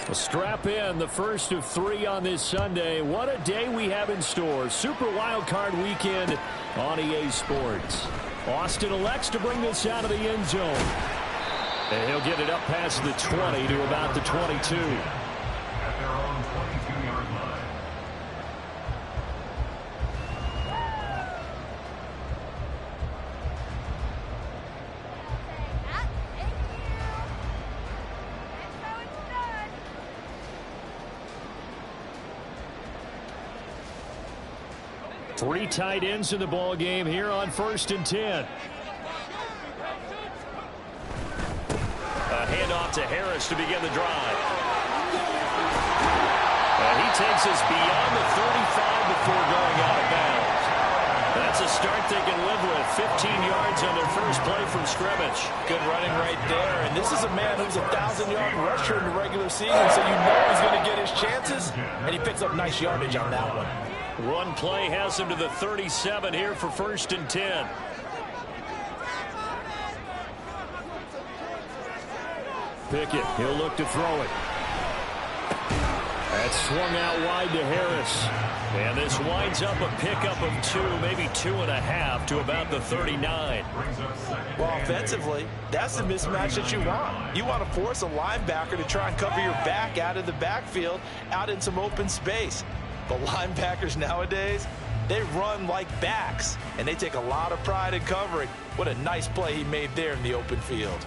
Well, strap in, the first of 3 on this Sunday. What a day we have in store. Super Wild Card Weekend on EA Sports. Austin elects to bring this out of the end zone. And he'll get it up past the 20 to about the 22. At their own 22-yard line. Three tight ends in the ball game here on 1st and 10. A handoff to Harris to begin the drive. And he takes us beyond the 35 before going out of bounds. That's a start they can live with. 15 yards on their first play from scrimmage. Good running right there. And this is a man who's a 1,000-yard rusher in the regular season, so you know he's going to get his chances. And he picks up nice yardage on that one. One play has him to the 37 here for 1st and 10. Pickett, he'll look to throw it. That's swung out wide to Harris. And this winds up a pickup of 2, maybe 2.5 to about the 39. Well, offensively, that's the mismatch that you want. You want to force a linebacker to try and cover your back out of the backfield, out in some open space. But linebackers nowadays, they run like backs, and they take a lot of pride in covering. What a nice play he made there in the open field.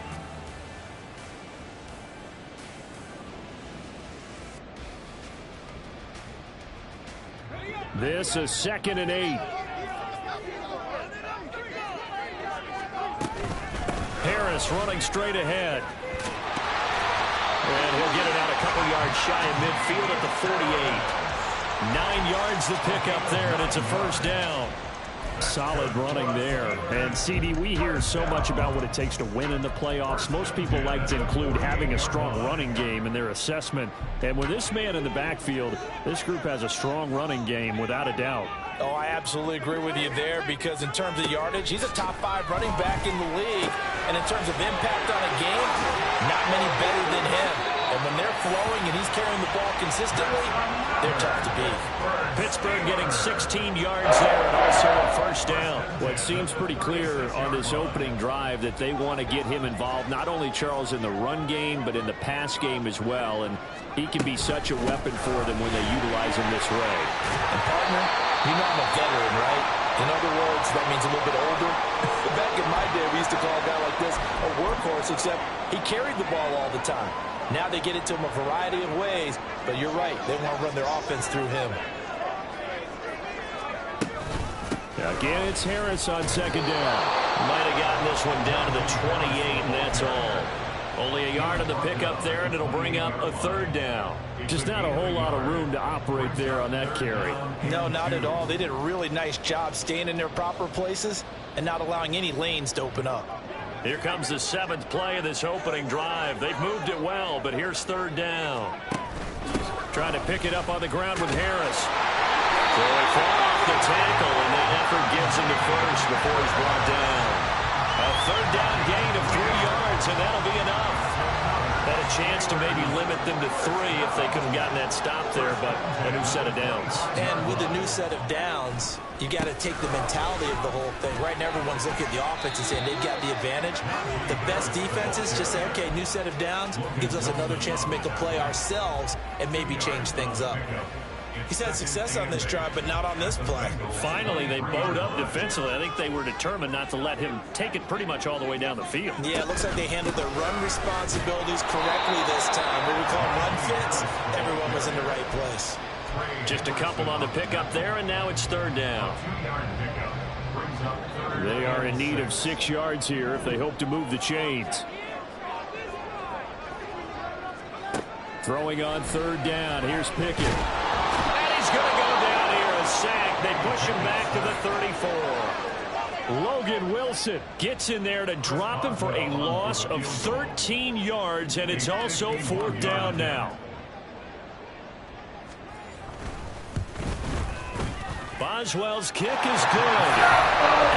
This is 2nd and 8. Harris running straight ahead. And he'll get it out a couple yards shy of midfield at the 48. 9 yards the pickup there, and it's a 1st down. Solid running there. And, CD, we hear so much about what it takes to win in the playoffs. Most people like to include having a strong running game in their assessment. And with this man in the backfield, this group has a strong running game without a doubt. Oh, I absolutely agree with you there, because in terms of yardage, he's a top 5 running back in the league. And in terms of impact on a game, not many better than him. And when they're flowing and he's carrying the ball consistently, they're tough to beat. Pittsburgh getting 16 yards there and also a 1st down. Well, it seems pretty clear on this opening drive that they want to get him involved, not only, Charles, in the run game, but in the pass game as well. And he can be such a weapon for them when they utilize him this way. And, partner, you know I'm a veteran, right? In other words, that means a little bit older. Back in my day, we used to call a guy like this a workhorse, except he carried the ball all the time. Now they get it to him a variety of ways, but you're right. They want to run their offense through him. Again, it's Harris on 2nd down. Might have gotten this one down to the 28, and that's all. Only a yard of the pickup there, and it'll bring up a 3rd down. Just not a whole lot of room to operate there on that carry. No, not at all. They did a really nice job staying in their proper places and not allowing any lanes to open up. Here comes the 7th play of this opening drive. They've moved it well, but here's 3rd down. Trying to pick it up on the ground with Harris. So he fought off the tackle, and that effort gives him the 1st before he's brought down. A 3rd down gain of 3 yards, and that'll be enough. Had a chance to maybe limit them to 3 if they could have gotten that stop there, but a new set of downs. And with a new set of downs, you got to take the mentality of the whole thing. Right now, everyone's looking at the offense and saying they've got the advantage. The best defenses just say, okay, new set of downs gives us another chance to make a play ourselves and maybe change things up. He's had success on this drive, but not on this play. Finally, they bowed up defensively. I think they were determined not to let him take it pretty much all the way down the field. Yeah, it looks like they handled their run responsibilities correctly this time. What we call run fits, everyone was in the right place. Just a couple on the pickup there, and now it's 3rd down. They are in need of 6 yards here if they hope to move the chains. Throwing on 3rd down. Here's Pickett. And he's going to go down here, a sack. They push him back to the 34. Logan Wilson gets in there to drop him for a loss of 13 yards, and it's also 4th down now. Boswell's kick is good.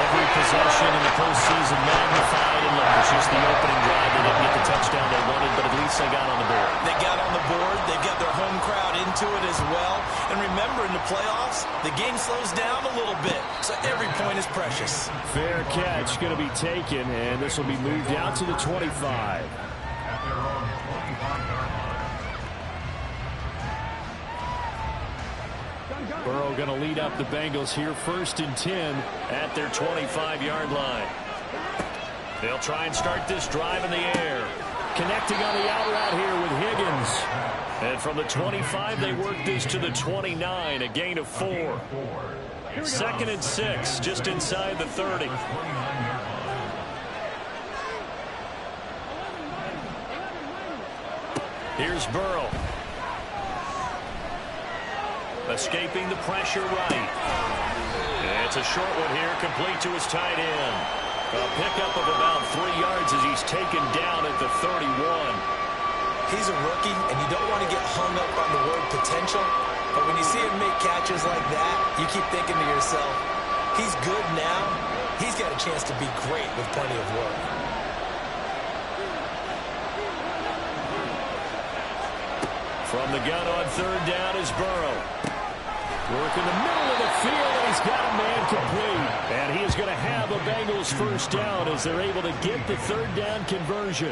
Every possession in the postseason magnified, and look, it's just the opening drive. They didn't get the touchdown they wanted, but at least they got on the board. They got on the board. They And remember, in the playoffs, the game slows down a little bit, so every point is precious. Fair catch going to be taken, and this will be moved out to the 25. At their own 25-yard line. Burrow going to lead up the Bengals here, 1st and 10 at their 25-yard line. They'll try and start this drive in the air. Connecting on the out route here with Higgins. And from the 25, they work this to the 29, a gain of 4. 2nd and 6, just inside the 30. Here's Burrow. Escaping the pressure right. And it's a short one here, complete to his tight end. A pickup of about 3 yards as he's taken down at the 31. He's a rookie, and you don't want to get hung up on the word potential. But when you see him make catches like that, you keep thinking to yourself, he's good now. He's got a chance to be great with plenty of work. From the gun on 3rd down is Burrow. Work in the middle of the field, and he's got a man complete. And he is going to have a Bengals 1st down as they're able to get the 3rd down conversion.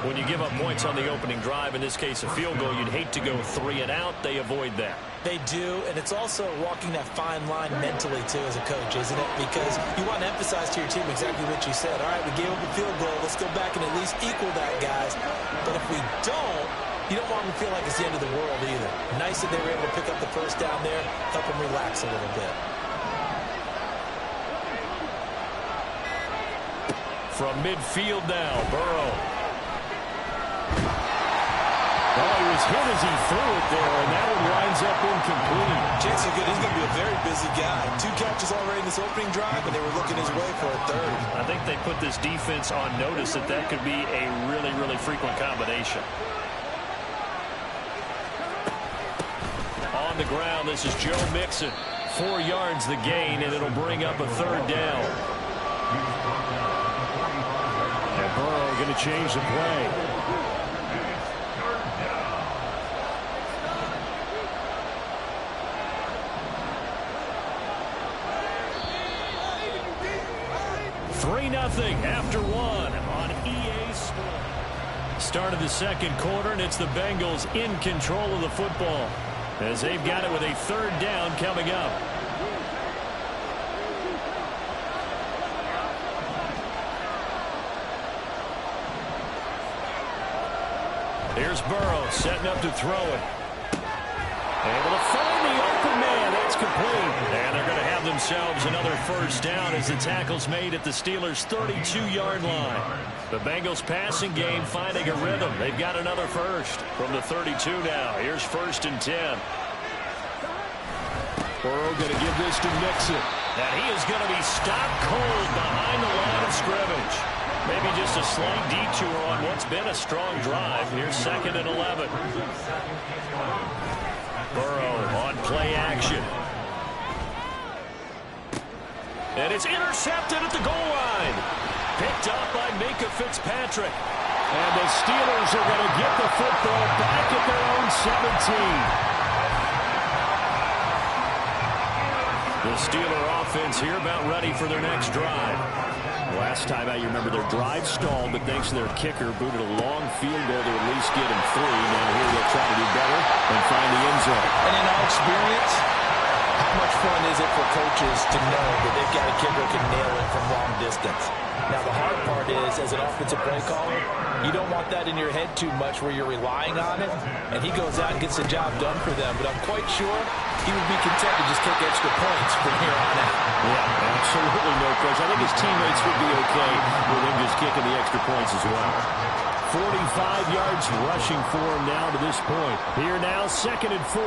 When you give up points on the opening drive, in this case a field goal, you'd hate to go 3 and out. They avoid that. They do, and it's also walking that fine line mentally, too, as a coach, isn't it? Because you want to emphasize to your team exactly what you said. All right, we gave up a field goal. Let's go back and at least equal that, guys. But if we don't, you don't want them to feel like it's the end of the world either. Nice that they were able to pick up the 1st down there, help them relax a little bit. From midfield now, Burrow. Oh, he was hit as he threw it there, and that one winds up incomplete. Chances are good he's going to be a very busy guy. 2 catches already in this opening drive, and they were looking his way for a 3rd. I think they put this defense on notice that could be a really, really frequent combination. On the ground, this is Joe Mixon. 4 yards the gain, and it'll bring up a 3rd down. And Burrow going to change the play. Nothing after 1 on EA Sports. Start of the 2nd quarter, and it's the Bengals in control of the football as they've got it with a 3rd down coming up. Here's Burrow setting up to throw it. Able to find the open man. That's complete. And they're going to have themselves another 1st down as the tackle's made at the Steelers' 32-yard line. The Bengals passing game finding a rhythm. They've got another 1st from the 32 now. Here's 1st and 10. Burrow going to give this to Mixon. And he is going to be stopped cold behind the line of scrimmage. Maybe just a slight detour on what's been a strong drive. Here's 2nd and 11. Burrow on play action. And it's intercepted at the goal line. Picked up by Minka Fitzpatrick. And the Steelers are going to get the football back at their own 17. The Steeler offense here about ready for their next drive. Last time out, you remember their drive stalled, but thanks to their kicker, booted a long field goal to at least get him 3. Now here they'll try to do better and find the end zone. And in our experience, how much fun is it for coaches to know that they've got a kicker who can nail it from long distance? Now, the hard part is, as an offensive play caller, you don't want that in your head too much where you're relying on it, and he goes out and gets the job done for them. But I'm quite sure he would be content to just kick extra points from here on out. Yeah, absolutely no question. I think his teammates would be okay with him just kicking the extra points as well. 45 yards rushing for him now to this point. Here now, 2nd and 4.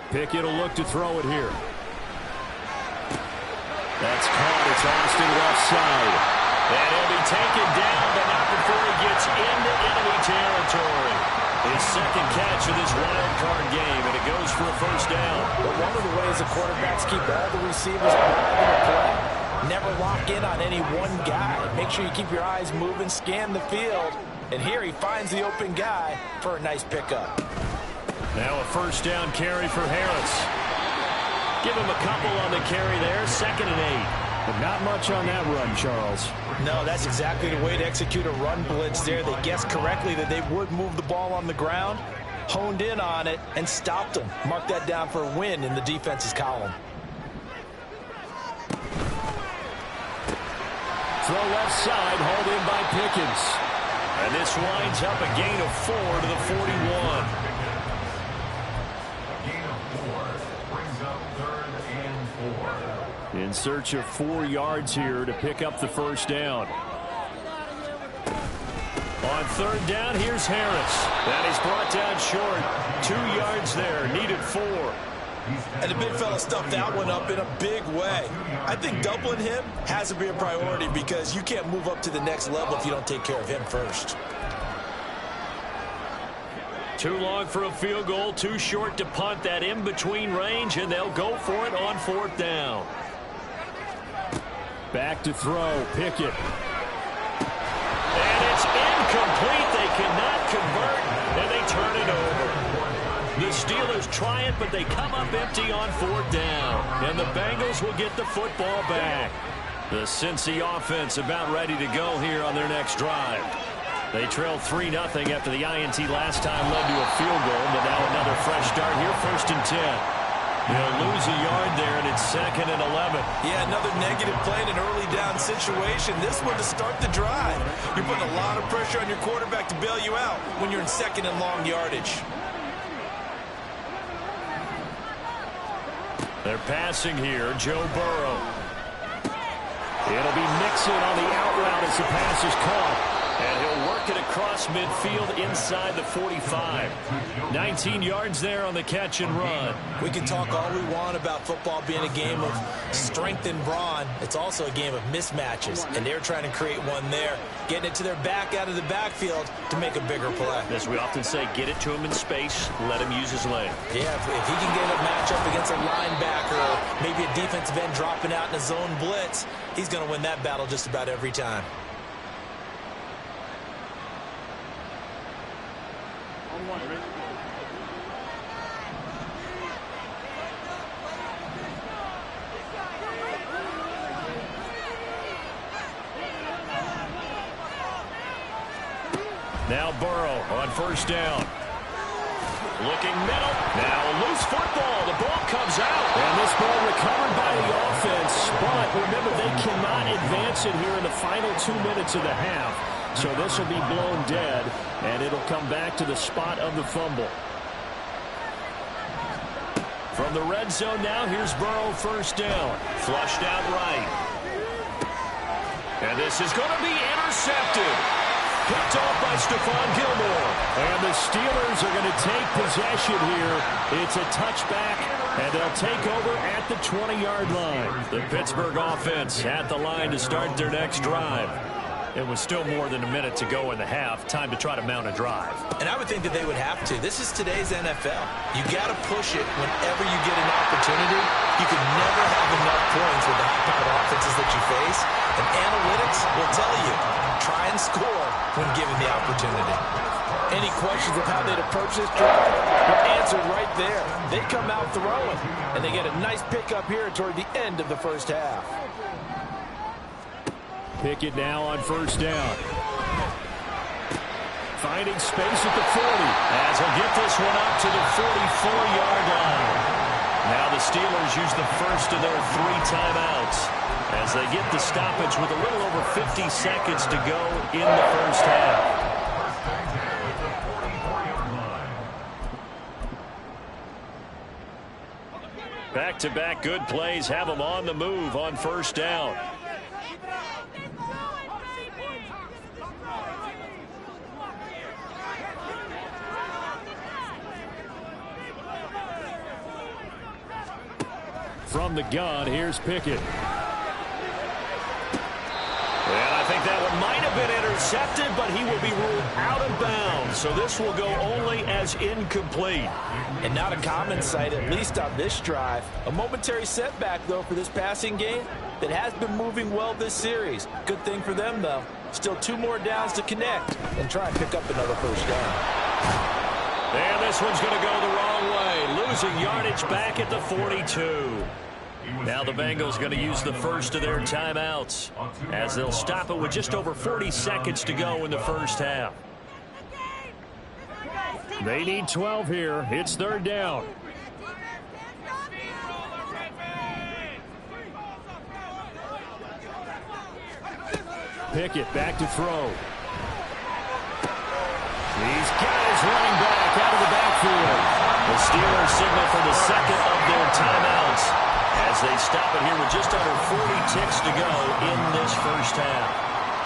Pickett will look to throw it here. That's caught. It's Austin left side. And he'll be taken down, but not before he gets into enemy territory. His 2nd catch of this wild card game, and it goes for a 1st down. But one of the ways the quarterbacks keep all the receivers involved in the play Never lock in on any one guy. Make sure you keep your eyes moving, scan the field. And here he finds the open guy for a nice pickup. Now a first down carry for Harris. Give him a couple on the carry there, 2nd and 8. But not much on that run, Charles. No, that's exactly the way to execute a run blitz there. They guessed correctly that they would move the ball on the ground, honed in on it, and stopped them. Mark that down for a win in the defense's column. Throw left side, hauled in by Pickens. And this winds up a gain of 4 to the 41. In search of 4 yards here to pick up the first down. On 3rd down, here's Harris. That is brought down short. 2 yards there, needed 4. And the big fella stuffed that one up in a big way. I think doubling him has to be a priority because you can't move up to the next level if you don't take care of him first. Too long for a field goal, too short to punt. That in-between range, and they'll go for it on 4th down. Back to throw, Pickett. And it's incomplete. They cannot convert, and they turn it over. The Steelers try it, but they come up empty on 4th down. And the Bengals will get the football back. The Cincy offense about ready to go here on their next drive. They trailed 3-0 after the INT last time led to a field goal, but now another fresh start here, 1st and 10. They'll lose a yard there, and it's 2nd and 11. Yeah, another negative play in an early down situation. This one to start the drive. You're putting a lot of pressure on your quarterback to bail you out when you're in 2nd and long yardage. They're passing here, Joe Burrow. It'll be Mixon on the out route as the pass is caught. And he'll work it across midfield inside the 45. 19 yards there on the catch and run. We can talk all we want about football being a game of strength and brawn. It's also a game of mismatches, and they're trying to create one there, getting it to their back out of the backfield to make a bigger play. As we often say, get it to him in space, let him use his leg. Yeah, if he can get a matchup against a linebacker or maybe a defensive end dropping out in a zone blitz, he's going to win that battle just about every time. Now Burrow on 1st down. Looking middle. Now a loose football. The ball comes out. And this ball recovered by the offense. But remember, they cannot advance it here in the final 2 minutes of the half. So this will be blown dead, and it'll come back to the spot of the fumble. From the red zone now, here's Burrow 1st down. Flushed out right. And this is going to be intercepted. Picked off by Stephon Gilmore. And the Steelers are going to take possession here. It's a touchback, and they'll take over at the 20-yard line. The Pittsburgh offense at the line to start their next drive. It was still more than a minute to go in the half. Time to try to mount a drive. And I would think that they would have to. This is today's NFL. You got to push it whenever you get an opportunity. You can never have enough points with the high-powered offenses that you face. And analytics will tell you, try and score when given the opportunity. Any questions of how they'd approach this drive were answered right there. They come out throwing, and they get a nice pickup here toward the end of the first half. Pickett now on 1st down. Finding space at the 40. As he'll get this one up to the 44-yard line. Now the Steelers use the first of their 3 timeouts as they get the stoppage with a little over 50 seconds to go in the first half. Back-to-back good plays have them on the move on 1st down. From the gun, here's Pickett. And I think that one might have been intercepted. intercepted, but he will be ruled out of bounds. So this will go only as incomplete. And not a common sight, at least on this drive. A momentary setback, though, for this passing game that has been moving well this series. Good thing for them, though. Still 2 more downs to connect and try and pick up another first down. And this one's going to go the wrong way. Losing yardage back at the 42. Now the Bengals going to use the first of their timeouts as they'll stop it with just over 40 seconds to go in the first half. They need 12 here. It's 3rd down. Pickett back to throw. He's got his running back out of the backfield. The Steelers signal for the second of their timeouts as they stop it here with just under 40 ticks to go in this first half.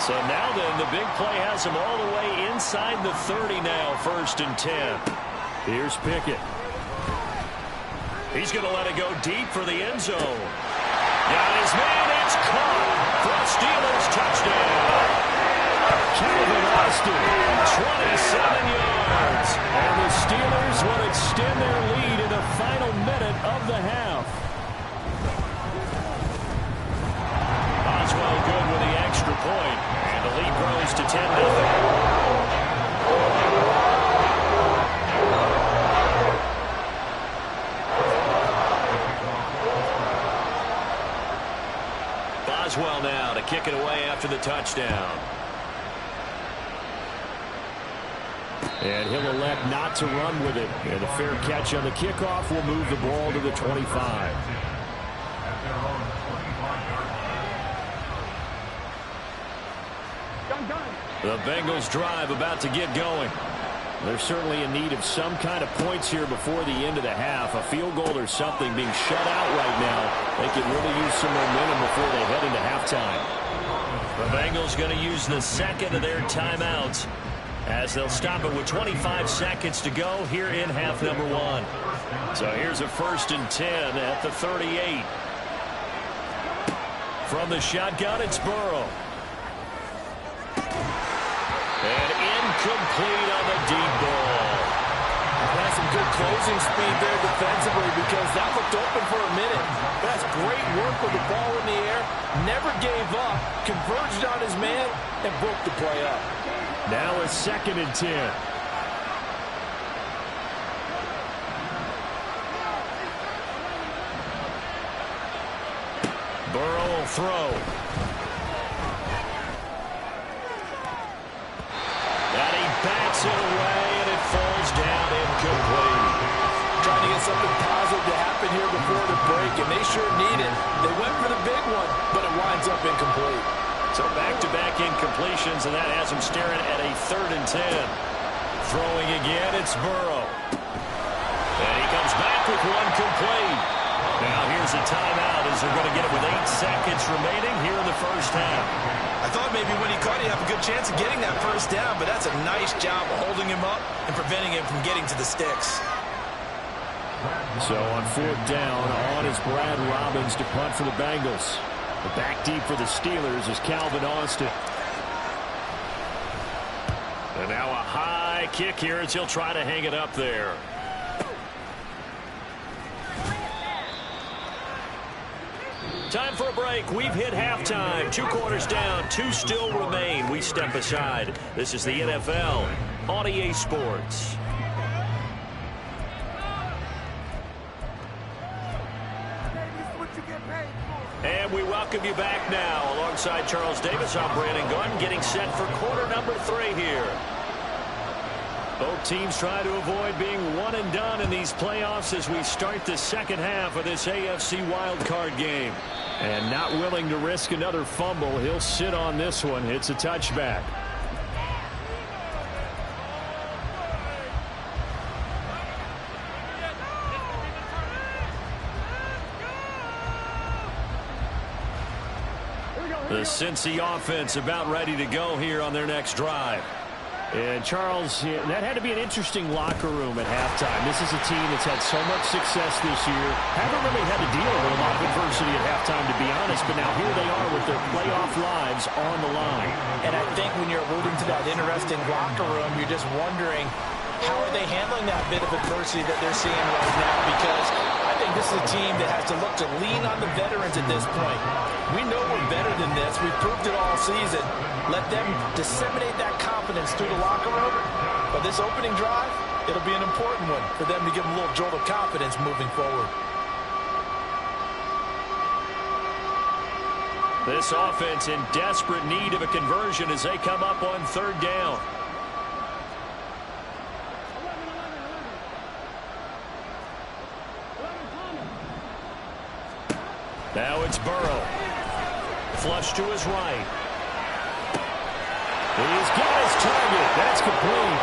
So now then, the big play has them all the way inside the 30 now, 1st and 10. Here's Pickett. He's going to let it go deep for the end zone. Got his man, it's caught for a Steelers touchdown. Calvin Austin, 27 yards. And the Steelers will extend their lead in the final minute of the half. Oswell good with the extra point, and the lead grows to 10-0. Oswell now to kick it away after the touchdown. And he'll elect not to run with it. And a fair catch on the kickoff will move the ball to the 25. The Bengals drive about to get going. They're certainly in need of some kind of points here before the end of the half. A field goal or something being shut out right now. They can really use some momentum before they head into halftime. The Bengals going to use the second of their timeouts as they'll stop it with 25 seconds to go here in half number 1. So here's a 1st and 10 at the 38. From the shotgun, it's Burrow. And incomplete on the deep ball. That's some good closing speed there defensively because that looked open for a minute. That's great work with the ball in the air. Never gave up, converged on his man, and broke the play up. Now a 2nd and 10. Burrow will throw. And he bats it away, and it falls down incomplete. Trying to get something positive to happen here before the break, and they sure need it. They went for the big one, but it winds up incomplete. So back-to-back incompletions, and that has him staring at a 3rd and 10. Throwing again, it's Burrow. And he comes back with one complete. Now here's a timeout as they're going to get it with 8 seconds remaining here in the first half. I thought maybe when he caught it, he'd have a good chance of getting that first down, but that's a nice job of holding him up and preventing him from getting to the sticks. So on 4th down, on is Brad Robbins to punt for the Bengals. The back deep for the Steelers is Calvin Austin. And now a high kick here as he'll try to hang it up there. Time for a break. We've hit halftime. 2 quarters down, 2 still remain. We step aside. This is the NFL on EA Sports. And we welcome you back now. Alongside Charles Davis, I'm Brandon Gunn, getting set for quarter number 3 here. Both teams try to avoid being one and done in these playoffs as we start the second half of this AFC wildcard game. And not willing to risk another fumble, he'll sit on this one. It's a touchback. The Cincy offense about ready to go here on their next drive. And, Charles, that had to be an interesting locker room at halftime. This is a team that's had so much success this year. Haven't really had to deal with a lot of adversity at halftime, to be honest. But now here they are with their playoff lives on the line. And I think when you're alluding to that interesting locker room, you're just wondering, how are they handling that bit of adversity that they're seeing right now? Because I think this is a team that has to look to lean on the veterans at this point. We know we're better than this. We've proved it all season. Let them disseminate that confidence through the locker room. But this opening drive, it'll be an important one for them to give them a little jolt of confidence moving forward. This offense in desperate need of a conversion as they come up on third down. Now it's Burrow. Flush to his right. He's got his target. That's complete.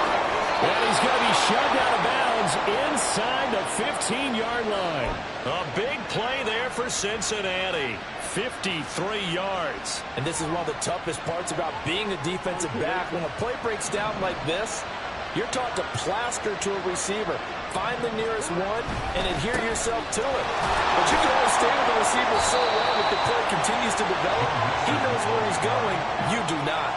And he's going to be shoved out of bounds inside the 15-yard line. A big play there for Cincinnati. 53 yards. And this is one of the toughest parts about being a defensive back. When a play breaks down like this, you're taught to plaster to a receiver. Find the nearest one and adhere yourself to it. But you can only stay with the receiver so long if the play continues to develop. He knows where he's going. You do not.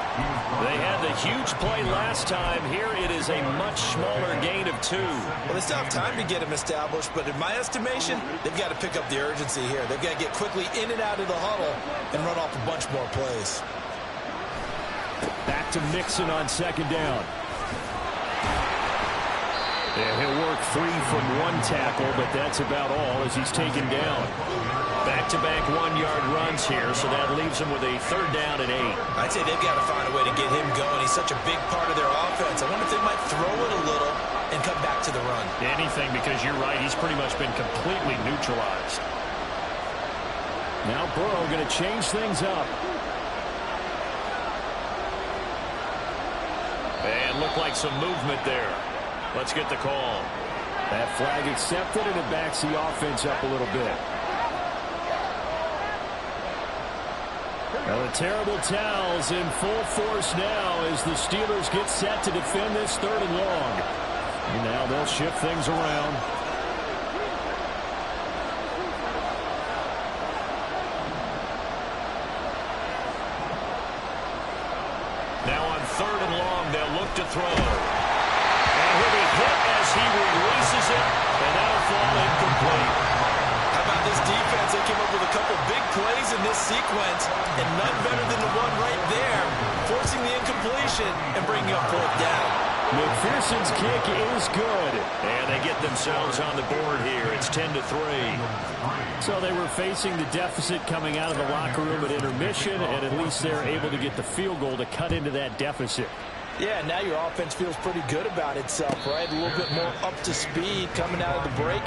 They had the huge play last time. Here it is a much smaller gain of 2. Well, they still have time to get him established, but in my estimation, they've got to pick up the urgency here. They've got to get quickly in and out of the huddle and run off a bunch more plays. Back to Mixon on second down. Yeah, he'll work free from one tackle, but that's about all as he's taken down. Back-to-back 1-yard runs here, so that leaves him with a third down and 8. I'd say they've got to find a way to get him going. He's such a big part of their offense. I wonder if they might throw it a little and come back to the run. Anything, because you're right, he's pretty much been completely neutralized. Now Burrow going to change things up. And looked like some movement there. Let's get the call. That flag accepted, and it backs the offense up a little bit. Now the terrible towels in full force now as the Steelers get set to defend this third and long. And now they'll shift things around. Now on third and long, they'll look to throw. He'll be hit as he releases it, and that'll fall incomplete. How about this defense? They came up with a couple big plays in this sequence, and none better than the one right there, forcing the incompletion and bringing up fourth down. McPherson's kick is good. And they get themselves on the board here. It's 10-3. So they were facing the deficit coming out of the locker room at intermission, and at least they're able to get the field goal to cut into that deficit. Yeah, now your offense feels pretty good about itself, right? A little bit more up to speed coming out of the break.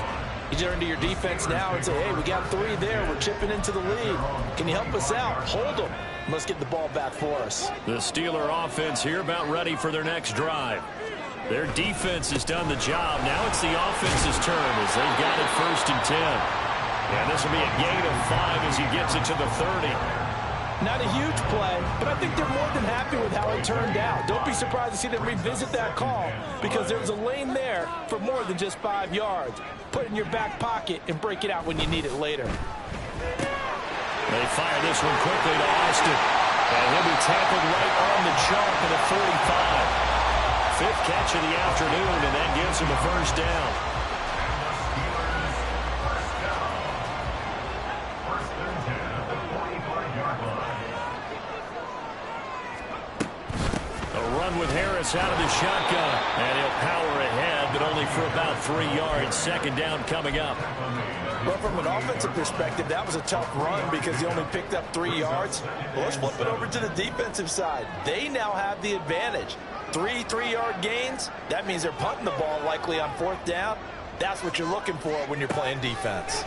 You turn to your defense now and say, hey, we got 3 there. We're chipping into the lead. Can you help us out? Hold them. Let's get the ball back for us. The Steeler offense here about ready for their next drive. Their defense has done the job. Now it's the offense's turn as they've got it 1st and 10. And this will be a gain of 5 as he gets it to the 30. Not a huge play, but I think they're more than happy with how it turned out. Don't be surprised to see them revisit that call because there's a lane there for more than just 5 yards. Put it in your back pocket and break it out when you need it later. They fire this one quickly to Austin. And he'll be tackled right on the chalk at the 45. 5th catch of the afternoon, and that gives him a 1st down. With Harris out of the shotgun, and he'll power ahead, but only for about 3 yards. 2nd down coming up. Well, from an offensive perspective, that was a tough run because he only picked up 3 yards. Well, let's flip it over to the defensive side. They now have the advantage. 3 3-yard gains, that means they're punting the ball likely on 4th down. That's what you're looking for when you're playing defense.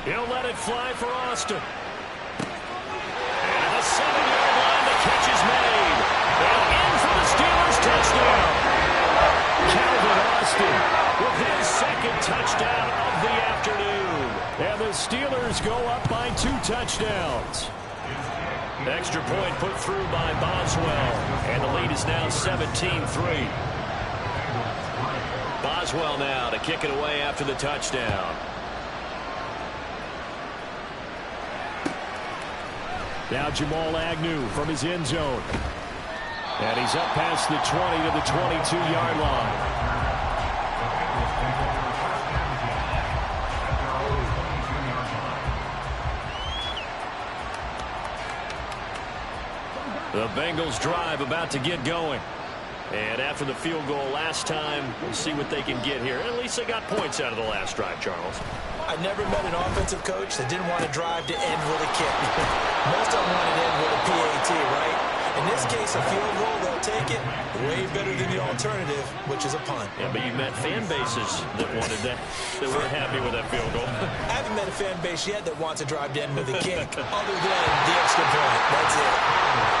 He'll let it fly for Austin. And the 7-yard line, the catch is made. And in for the Steelers touchdown. Calvin Austin with his 2nd touchdown of the afternoon. And the Steelers go up by 2 touchdowns. Extra point put through by Boswell. And the lead is now 17-3. Boswell now to kick it away after the touchdown. Now Jamal Agnew from his end zone. And he's up past the 20 to the 22-yard line. The Bengals drive about to get going. And after the field goal last time, we'll see what they can get here. At least they got points out of the last drive, Charles. I never met an offensive coach that didn't want to drive to end with a kick. Most of them want to end with a PAT, right? In this case, a field goal, they'll take it. Way better than the alternative, which is a punt. Yeah, but you met fan bases that wanted that weren't happy with that field goal. I haven't met a fan base yet that wants to drive to end with a kick, other than the extra point. That's it.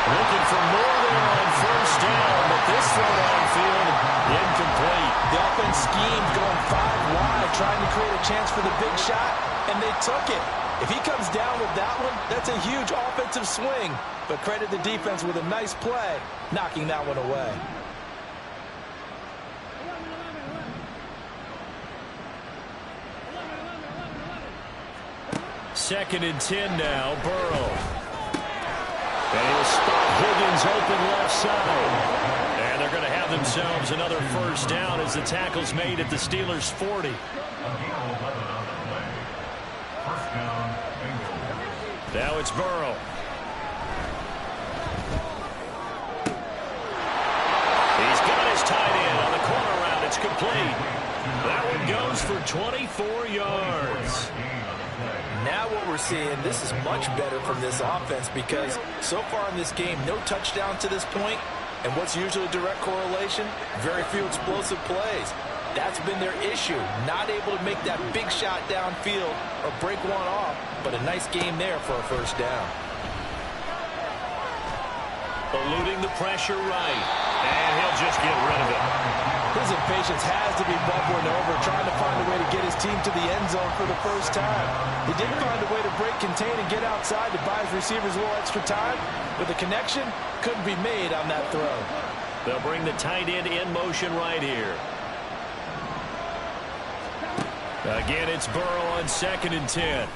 Looking for more there on first down, but this throw downfield, incomplete. The offense schemed going 5 wide, trying to create a chance for the big shot, and they took it. If he comes down with that one, that's a huge offensive swing. But credit the defense with a nice play, knocking that one away. Second and 10 now, Burrow. And he'll spot Higgins open left side. And they're going to have themselves another first down as the tackle's made at the Steelers' 40. Now it's Burrow. He's got his tight end on the corner route. It's complete. That one goes for 24 yards. Now what we're seeing, this is much better from this offense because so far in this game, no touchdown to this point, and what's usually a direct correlation? Very few explosive plays. That's been their issue, not able to make that big shot downfield or break one off, but a nice game there for a first down. Eluding the pressure right, and he'll just get rid of it. His impatience has to be bubbling over, trying to find a way to get his team to the end zone for the first time. He did find a way to break contain and get outside to buy his receivers a little extra time, but the connection couldn't be made on that throw. They'll bring the tight end in motion right here. Again, it's Burrow on second and 10.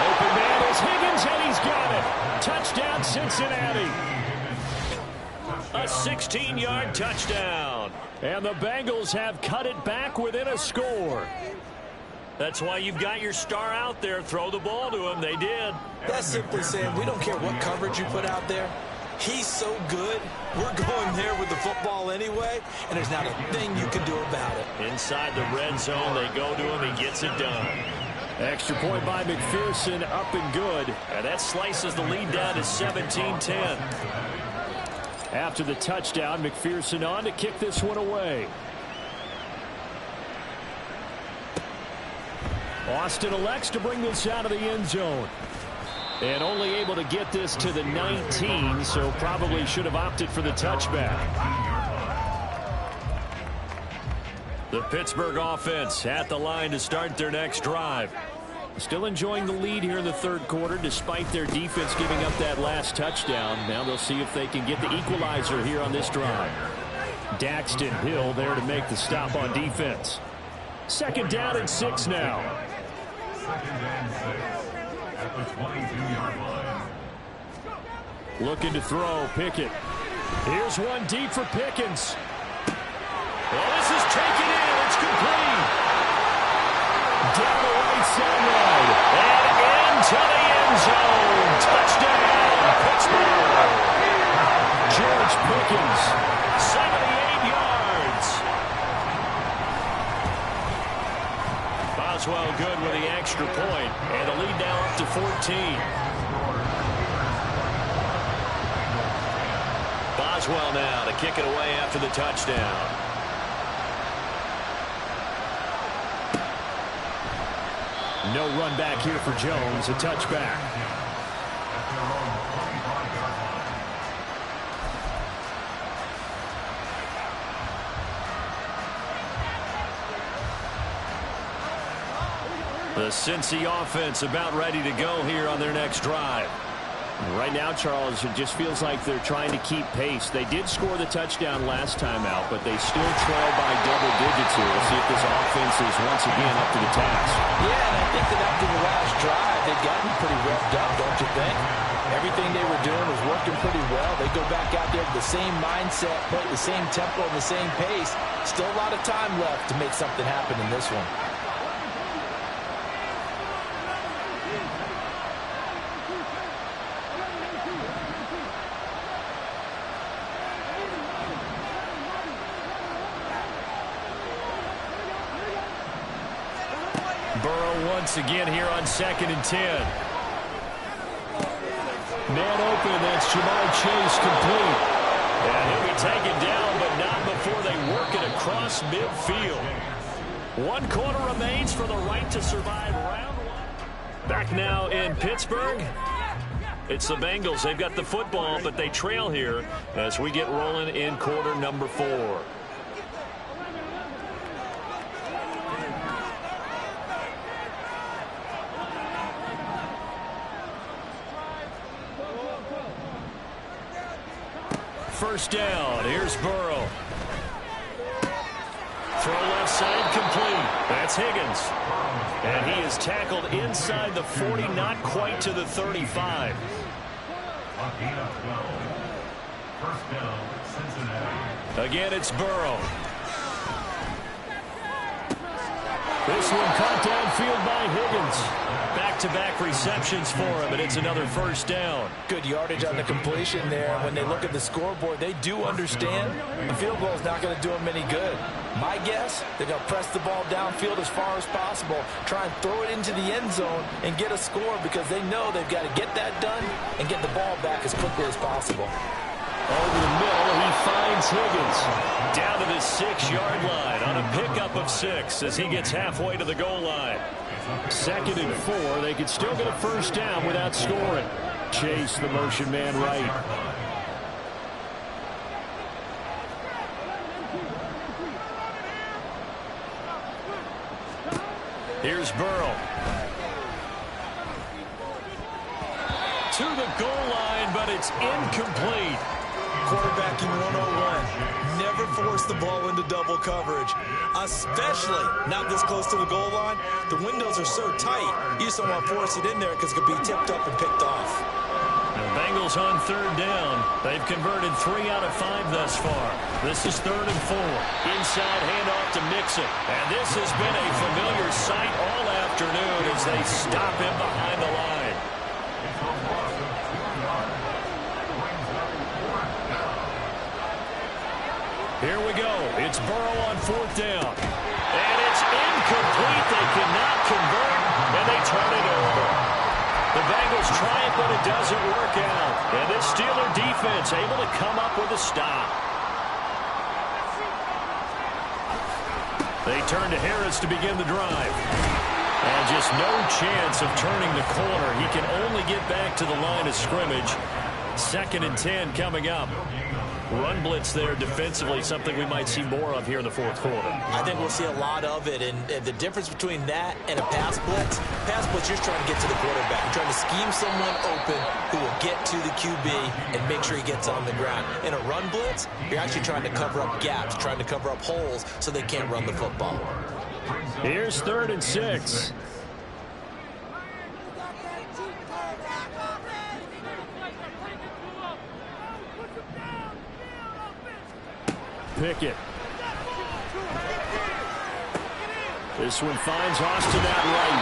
Open man is Higgins, and he's got it. Touchdown, Cincinnati. A 16-yard touchdown. And the Bengals have cut it back within a score. That's why you've got your star out there. Throw the ball to him. They did. That's simply saying we don't care what coverage you put out there. He's so good, we're going there with the football anyway, and there's not a thing you can do about it. Inside the red zone, they go to him. He gets it done. Extra point by McPherson, up and good. And that slices the lead down to 17-10. After the touchdown, McPherson on to kick this one away. Austin elects to bring this out of the end zone. And only able to get this to the 19, so probably should have opted for the touchback. The Pittsburgh offense at the line to start their next drive. Still enjoying the lead here in the third quarter despite their defense giving up that last touchdown. Now they'll see if they can get the equalizer here on this drive. Daxton Hill there to make the stop on defense. Second down and 6 now. Second and 6 at the 22-yard line. Looking to throw, Pickett. Here's one deep for Pickens. Well, this is taken in. It's complete. Down the right sideline. And into the end zone. Touchdown, Pittsburgh. George Pickens. 78 yards. Boswell good with the extra point. And the lead now up to 14. Boswell now to kick it away after the touchdown. No run back here for Jones. A touchback. The Cincy offense about ready to go here on their next drive. Right now, Charles, it just feels like they're trying to keep pace. They did score the touchdown last time out, but they still trail by double digits here. We'll see if this offense is once again up to the task. Yeah, and I think that after the last drive, they've gotten pretty revved up, don't you think? Everything they were doing was working pretty well. They go back out there with the same mindset, play the same tempo and the same pace. Still a lot of time left to make something happen in this one. Burrow once again here on 2nd and 10. Man open, that's Jamar Chase complete. And he'll be taken down, but not before they work it across midfield. 1 quarter remains for the right to survive round 1. Back now in Pittsburgh. It's the Bengals. They've got the football, but they trail here as we get rolling in quarter number 4. First down. Here's Burrow. Throw left side complete. That's Higgins. And he is tackled inside the 40, not quite to the 35. First down, Cincinnati. Again, it's Burrow. This one caught downfield by Higgins. Back-to-back receptions for him, and it's another first down. Good yardage on the completion there. When they look at the scoreboard, they do understand the field goal is not going to do them any good. My guess, they're going to press the ball downfield as far as possible, try and throw it into the end zone and get a score because they know they've got to get that done and get the ball back as quickly as possible. Over the middle, he finds Higgins. Down to the 6-yard line on a pickup of 6 as he gets halfway to the goal line. 2nd and 4. They could still get a first down without scoring. Chase the motion man right. Here's Burrow. To the goal line, but it's incomplete. Quarterbacking 101. Never force the ball into double coverage, especially not this close to the goal line. The windows are so tight, you just don't want to force it in there because it could be tipped up and picked off. The Bengals on 3rd down. They've converted 3 out of 5 thus far. This is 3rd and 4. Inside handoff to Mixon. And this has been a familiar sight all afternoon as they stop him behind the line. Here we go. It's Burrow on 4th down. And it's incomplete. They cannot convert, and they turn it over. The Bengals try it, but it doesn't work out. And this Steeler defense able to come up with a stop. They turn to Harris to begin the drive. And just no chance of turning the corner. He can only get back to the line of scrimmage. 2nd and 10 coming up. Run blitz there defensively, something we might see more of here in the 4th quarter. I think we'll see a lot of it, and the difference between that and a pass blitz, you're trying to get to the quarterback. You're trying to scheme someone open who will get to the QB and make sure he gets on the ground. In a run blitz, you're actually trying to cover up gaps, trying to cover up holes so they can't run the football. Here's 3rd and 6. Pickett. This one finds Austin out right.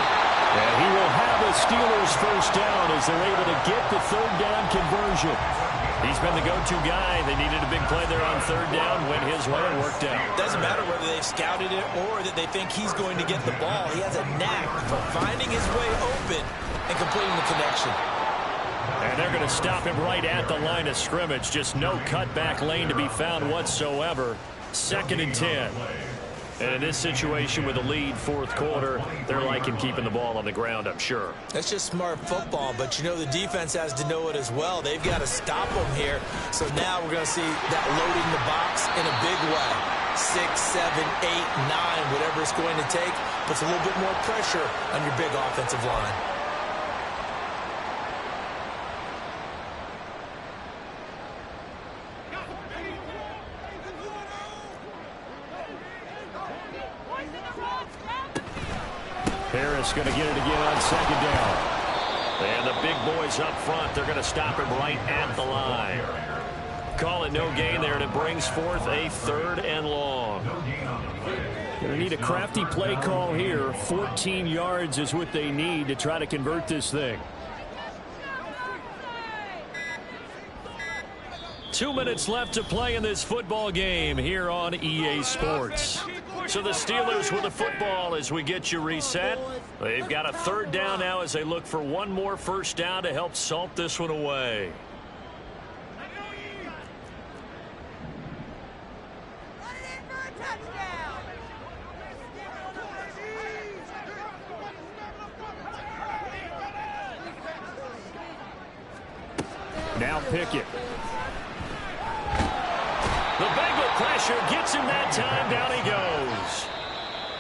And he will have a Steelers first down as they're able to get the 3rd down conversion. He's been the go-to guy. They needed a big play there on 3rd down. Went his way and worked out. Doesn't matter whether they've scouted it or that they think he's going to get the ball. He has a knack for finding his way open and completing the connection. And they're going to stop him right at the line of scrimmage. Just no cutback lane to be found whatsoever. 2nd and 10. And in this situation with a lead 4th quarter, they're liking keeping the ball on the ground, I'm sure. That's just smart football, but you know the defense has to know it as well. They've got to stop them here. So now we're going to see that loading the box in a big way. 6, 7, 8, 9, whatever it's going to take. Puts a little bit more pressure on your big offensive line. Harris going to get it again on second down. And the big boys up front, they're going to stop him right at the line. Call it no gain there, and it brings forth a 3rd and long. Going to need a crafty play call here. 14 yards is what they need to try to convert this thing. 2 minutes left to play in this football game here on EA Sports. So the Steelers with the football as we get you reset. They've got a 3rd down now as they look for one more first down to help salt this one away. Now Pickett. The Bengal pressure gets him that time. Down he goes.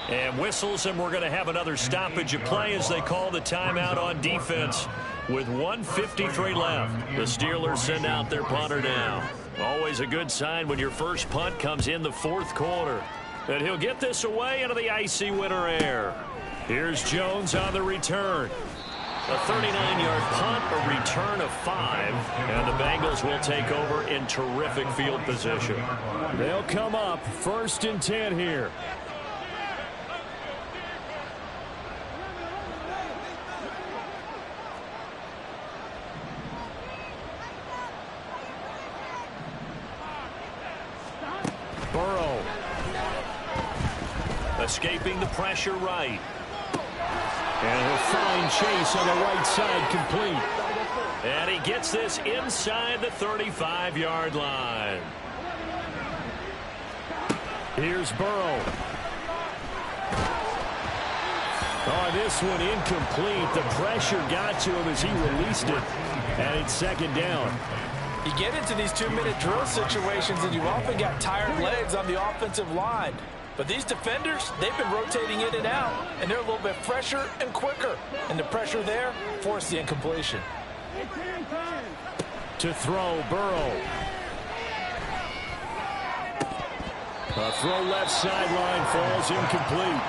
And whistles, and we're going to have another stoppage of play as they call the timeout on defense with 1:53 left. The Steelers send out their punter now. Always a good sign when your first punt comes in the 4th quarter. And he'll get this away into the icy winter air. Here's Jones on the return. A 39-yard punt, a return of 5, and the Bengals will take over in terrific field position. They'll come up 1st and 10 here. Burrow. Escaping the pressure right. And he'll find Chase on the right side, complete. And he gets this inside the 35-yard line. Here's Burrow. Oh, this one incomplete. The pressure got to him as he released it. And it's 2nd down. You get into these 2-minute drill situations, and you've often got tired legs on the offensive line. But these defenders, they've been rotating in and out, and they're a little bit fresher and quicker. And the pressure there forced the incompletion. To throw, Burrow. A throw left sideline, falls incomplete.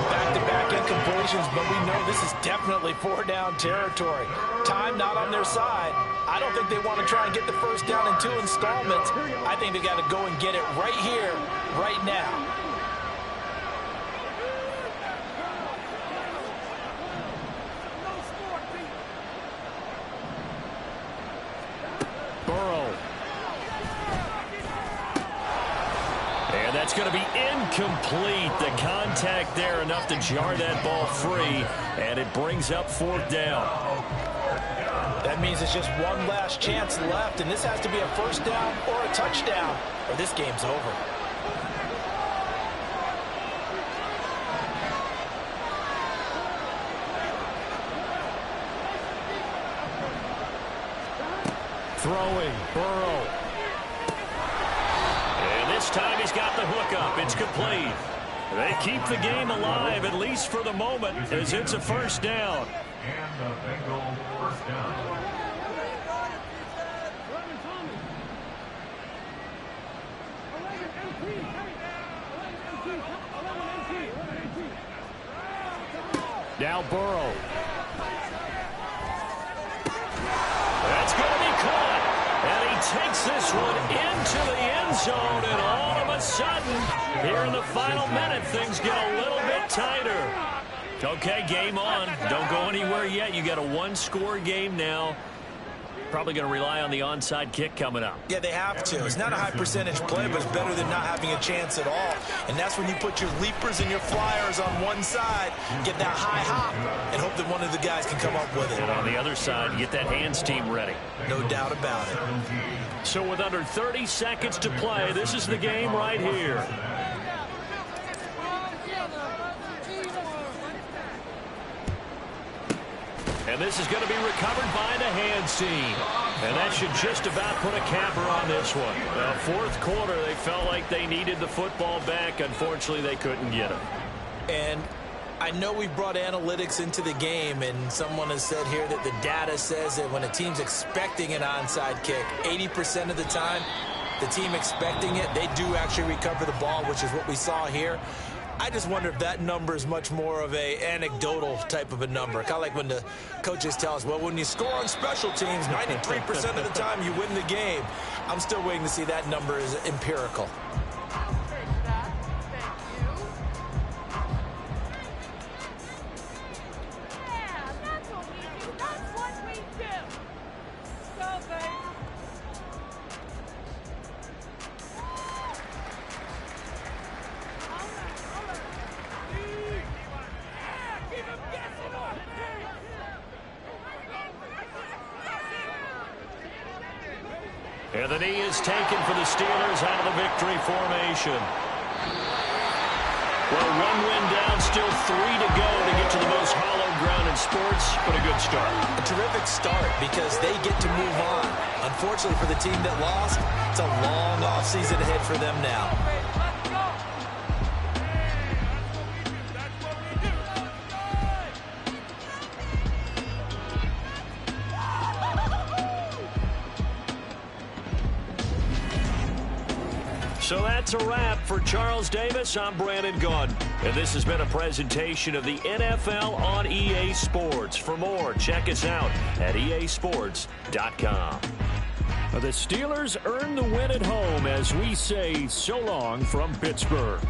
Back-to-back incompletions, but we know this is definitely 4-down territory. Time not on their side. I don't think they want to try and get the first down in 2 installments. I think they got to go and get it right here, right now. Burrow. And that's going to be incomplete. The contact there enough to jar that ball free, and it brings up 4th down. That means it's just one last chance left, and this has to be a first down or a touchdown, or this game's over. Throwing, Burrow. And this time he's got the hook up. It's complete. They keep the game alive, at least for the moment, as it's a first down. And the Bengal first down. Now Burrow. That's going to be caught. And he takes this one into the end zone, and all of a sudden, here in the final minute, things get a little bit tighter. Okay, game on. Don't go anywhere yet. You got a 1-score game now. Probably going to rely on the onside kick coming up. Yeah, they have to. It's not a high percentage play, but it's better than not having a chance at all. And that's when you put your leapers and your flyers on one side, get that high hop, and hope that one of the guys can come up with it. And on the other side, you get that hands team ready. No doubt about it. So with under 30 seconds to play, this is the game right here. And this is going to be recovered by the hands team. And that should just about put a capper on this one. Fourth quarter, they felt like they needed the football back. Unfortunately, they couldn't get it. And I know we brought analytics into the game, and someone has said here that the data says that when a team's expecting an onside kick, 80% of the time, the team expecting it, they do actually recover the ball, which is what we saw here. I just wonder if that number is much more of a anecdotal type of a number. Kind of like when the coaches tell us, well, when you score on special teams, 93% of the time you win the game. I'm still waiting to see that number is empirical. And the knee is taken for the Steelers out of the victory formation. Well, one win down, still 3 to go to get to the most hallowed ground in sports, but a good start. A terrific start because they get to move on. Unfortunately for the team that lost, it's a long offseason ahead for them now. So that's a wrap for Charles Davis. I'm Brandon Gaudin, and this has been a presentation of the NFL on EA Sports. For more, check us out at easports.com. The Steelers earn the win at home as we say so long from Pittsburgh.